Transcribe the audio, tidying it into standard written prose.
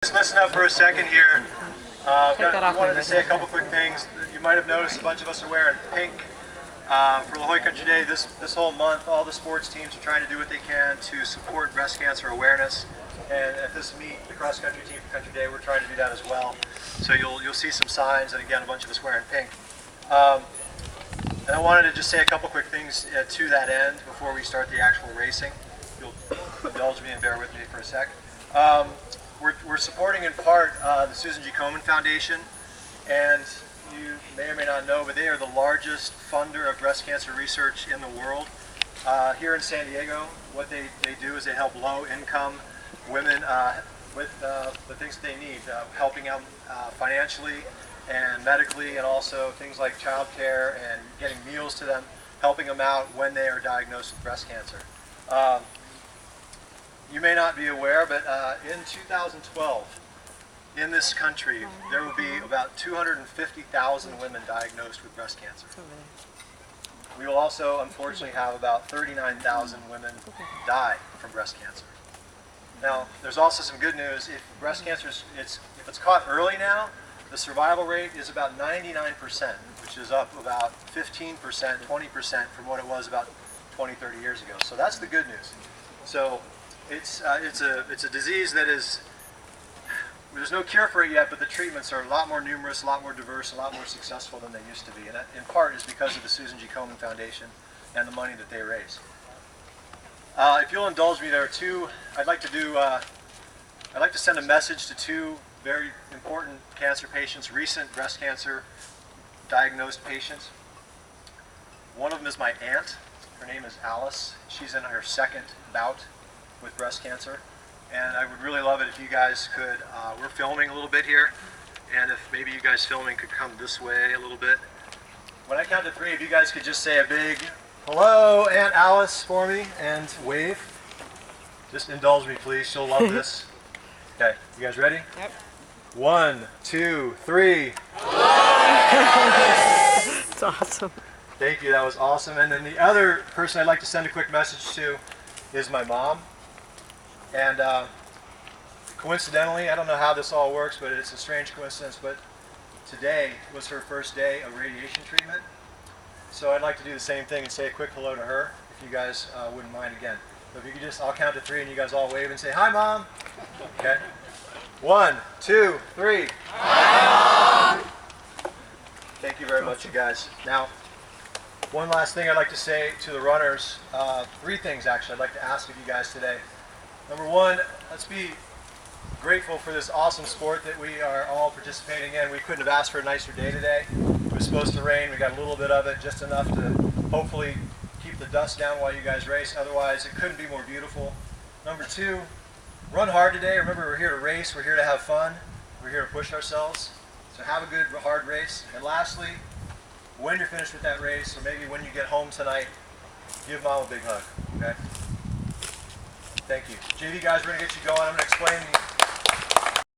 Just listen up for a second here. I wanted to say a couple quick things. You might have noticed a bunch of us are wearing pink for Jolla Country Day. This whole month, all the sports teams are trying to do what they can to support breast cancer awareness. And at this meet, the cross country team for Country Day, we're trying to do that as well. So you'll see some signs, and again, a bunch of us wearing pink. And I wanted to just say a couple quick things to that end before we start the actual racing. You'll indulge me and bear with me for a sec. We're supporting in part the Susan G. Komen Foundation, and you may or may not know, but they are the largest funder of breast cancer research in the world. Here in San Diego, what they do is they help low-income women with the things that they need, helping out financially and medically, and also things like child care and getting meals to them, helping them out when they are diagnosed with breast cancer. You may not be aware, but in 2012, in this country, there will be about 250,000 women diagnosed with breast cancer. We will also, unfortunately, have about 39,000 women die from breast cancer. Now, there's also some good news. If breast cancer if it's caught early now, the survival rate is about 99%, which is up about 15%, 20% from what it was about 20, 30 years ago. So that's the good news. So it's a disease that there's no cure for it yet, but the treatments are a lot more numerous, a lot more diverse, a lot more successful than they used to be. And that, in part, is because of the Susan G. Komen Foundation and the money that they raise. If you'll indulge me, there are two. I'd like to send a message to two very important cancer patients, recent breast cancer diagnosed patients. One of them is my aunt. Her name is Alice. She's in her second bout with breast cancer, and I would really love it if you guys could, we're filming a little bit here, and if maybe you guys filming could come this way a little bit. When I count to three, if you guys could just say a big hello, Aunt Alice, for me, and wave. Just indulge me, please. She'll love this. Okay, you guys ready? Yep. 1, 2, 3. It's awesome. Thank you, that was awesome. And then the other person I'd like to send a quick message to is my mom. And coincidentally, I don't know how this all works, but it's a strange coincidence, but today was her first day of radiation treatment. So I'd like to do the same thing and say a quick hello to her, if you guys wouldn't mind again. So if you could just, I'll count to three and you guys all wave and say, "Hi, Mom." Okay? 1, 2, 3. Hi, Mom. Thank you very much, you guys. Now, one last thing I'd like to say to the runners, three things actually I'd like to ask of you guys today. Number one, let's be grateful for this awesome sport that we are all participating in. We couldn't have asked for a nicer day today. It was supposed to rain. We got a little bit of it, just enough to hopefully keep the dust down while you guys race. Otherwise, it couldn't be more beautiful. Number two, run hard today. Remember, we're here to race. We're here to have fun. We're here to push ourselves. So have a good, hard race. And lastly, when you're finished with that race, or maybe when you get home tonight, give Mom a big hug, okay? Thank you. JV guys, we're going to get you going. I'm going to explain